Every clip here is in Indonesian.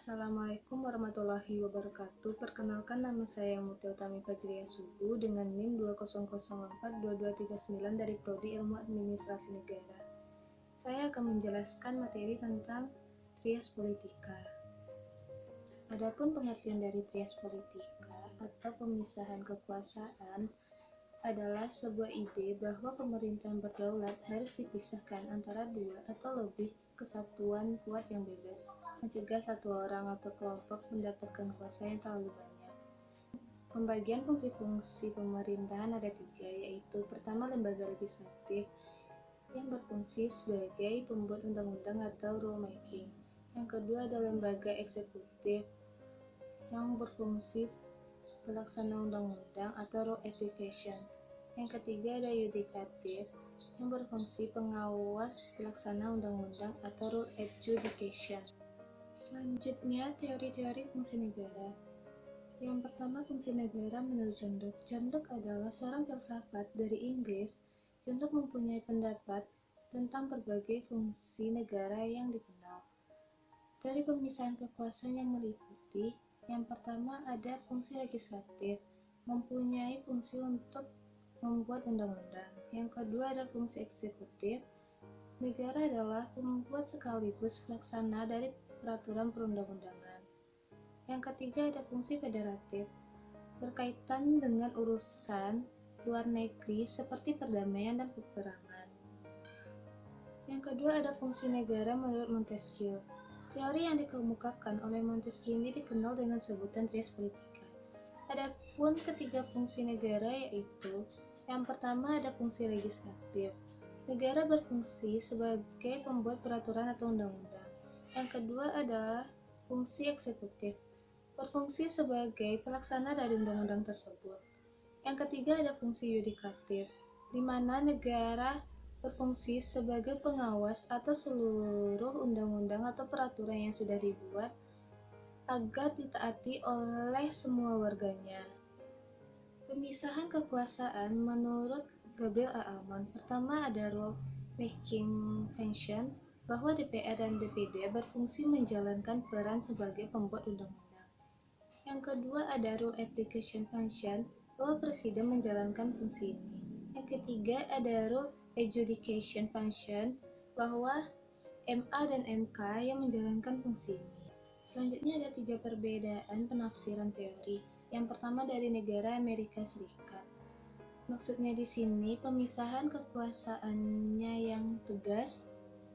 Assalamualaikum warahmatullahi wabarakatuh. Perkenalkan, nama saya Mutia Utami Fajriya Subu dengan NIM 20042239 dari Prodi Ilmu Administrasi Negara. Saya akan menjelaskan materi tentang trias politika. Adapun pengertian dari trias politika atau pemisahan kekuasaan adalah sebuah ide bahwa pemerintahan berdaulat harus dipisahkan antara dua atau lebih kesatuan kuat yang bebas, mencegah satu orang atau kelompok mendapatkan kuasa yang terlalu banyak. Pembagian fungsi-fungsi pemerintahan ada tiga, yaitu pertama, lembaga legislatif yang berfungsi sebagai pembuat undang-undang atau rulemaking. Yang kedua ada lembaga eksekutif yang berfungsi pelaksana undang-undang atau rule application. Yang ketiga ada yudikatif yang berfungsi pengawas pelaksana undang-undang atau rule adjudication. Selanjutnya, teori-teori fungsi negara. Yang pertama, fungsi negara menurut John Locke. John Locke adalah seorang filsafat dari Inggris. John Locke mempunyai pendapat tentang berbagai fungsi negara yang dikenal. Teori pemisahan kekuasaan yang meliputi: yang pertama ada fungsi legislatif, mempunyai fungsi untuk membuat undang-undang. Yang kedua ada fungsi eksekutif, negara adalah pembuat sekaligus pelaksana dari peraturan perundang-undangan. Yang ketiga ada fungsi federatif, berkaitan dengan urusan luar negeri seperti perdamaian dan peperangan. Yang kedua ada fungsi negara menurut Montesquieu. Teori yang dikemukakan oleh Montesquieu ini dikenal dengan sebutan trias politika. Adapun ketiga fungsi negara yaitu: yang pertama ada fungsi legislatif. Negara berfungsi sebagai pembuat peraturan atau undang-undang. Yang kedua adalah fungsi eksekutif, berfungsi sebagai pelaksana dari undang-undang tersebut. Yang ketiga ada fungsi yudikatif, di mana negara berfungsi sebagai pengawas atas seluruh undang-undang atau peraturan yang sudah dibuat agar ditaati oleh semua warganya. Pemisahan kekuasaan menurut Gabriel A. Almond. Pertama ada rule making function, bahwa DPR dan DPD berfungsi menjalankan peran sebagai pembuat undang-undang. Yang kedua ada rule application function, bahwa presiden menjalankan fungsi ini. Yang ketiga ada rule adjudication function, bahwa MA dan MK yang menjalankan fungsi ini. Selanjutnya ada tiga perbedaan penafsiran teori. Yang pertama dari negara Amerika Serikat. Maksudnya di sini pemisahan kekuasaannya yang tegas,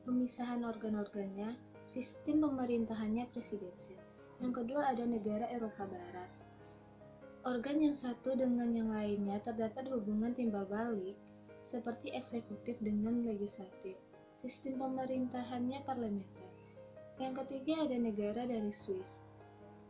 pemisahan organ-organnya, sistem pemerintahannya presidensial. Yang kedua ada negara Eropa Barat. Organ yang satu dengan yang lainnya terdapat hubungan timbal balik seperti eksekutif dengan legislatif. Sistem pemerintahannya parlementer. Yang ketiga ada negara dari Swiss.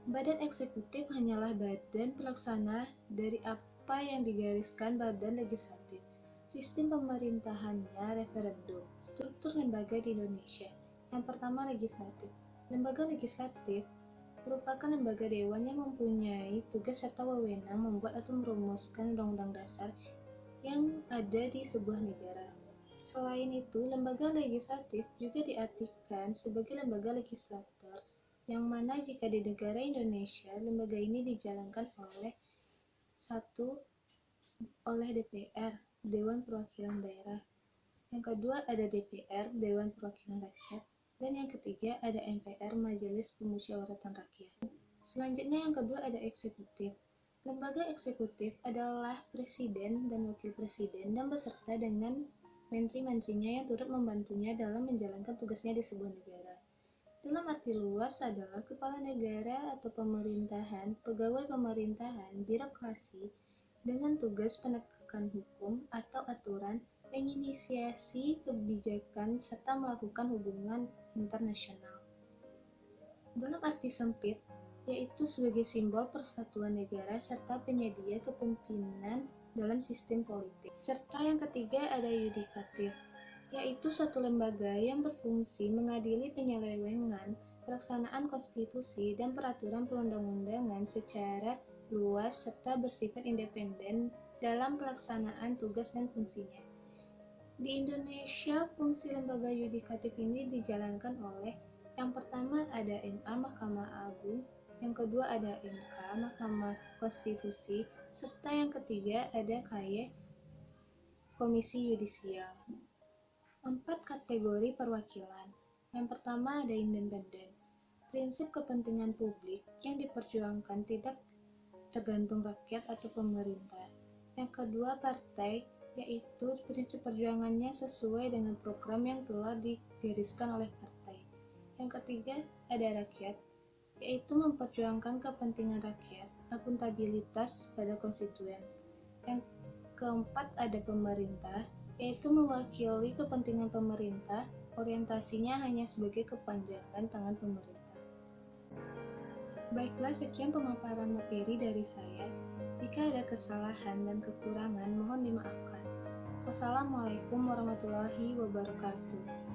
Badan eksekutif hanyalah badan pelaksana dari apa yang digariskan badan legislatif. Sistem pemerintahannya referendum. Struktur lembaga di Indonesia. Yang pertama legislatif. Lembaga legislatif merupakan lembaga dewan yang mempunyai tugas serta wewenang membuat atau merumuskan undang-undang dasar yang ada di sebuah negara. Selain itu, lembaga legislatif juga diartikan sebagai lembaga legislator, yang mana jika di negara Indonesia, lembaga ini dijalankan oleh oleh DPR, Dewan Perwakilan Daerah. Yang kedua ada DPR, Dewan Perwakilan Rakyat, dan yang ketiga ada MPR, Majelis Pemusyawaratan Rakyat. Selanjutnya yang kedua ada eksekutif. Lembaga eksekutif adalah presiden dan wakil presiden dan beserta dengan menteri-menterinya yang turut membantunya dalam menjalankan tugasnya di sebuah negara. Dalam arti luas adalah kepala negara atau pemerintahan, pegawai pemerintahan, birokrasi dengan tugas penegakan hukum atau aturan, menginisiasi kebijakan serta melakukan hubungan internasional. Dalam arti sempit, yaitu sebagai simbol persatuan negara serta penyedia kepemimpinan dalam sistem politik. Serta yang ketiga ada yudikatif, yaitu suatu lembaga yang berfungsi mengadili penyelewengan pelaksanaan konstitusi dan peraturan perundang-undangan secara luas serta bersifat independen dalam pelaksanaan tugas dan fungsinya. Di Indonesia, fungsi lembaga yudikatif ini dijalankan oleh: yang pertama ada MA, Mahkamah Mahkamah Agung, yang kedua ada MK, Mahkamah Konstitusi, serta yang ketiga ada KY, Komisi Yudisial. 4 kategori perwakilan. Yang pertama ada independen. Prinsip kepentingan publik yang diperjuangkan tidak tergantung rakyat atau pemerintah. Yang kedua partai, yaitu prinsip perjuangannya sesuai dengan program yang telah digariskan oleh partai. Yang ketiga ada rakyat, yaitu memperjuangkan kepentingan rakyat, akuntabilitas pada konstituen. Yang keempat ada pemerintah, yaitu mewakili kepentingan pemerintah, orientasinya hanya sebagai kepanjangan tangan pemerintah. Baiklah, sekian pemaparan materi dari saya. Jika ada kesalahan dan kekurangan, mohon dimaafkan. Wassalamualaikum warahmatullahi wabarakatuh.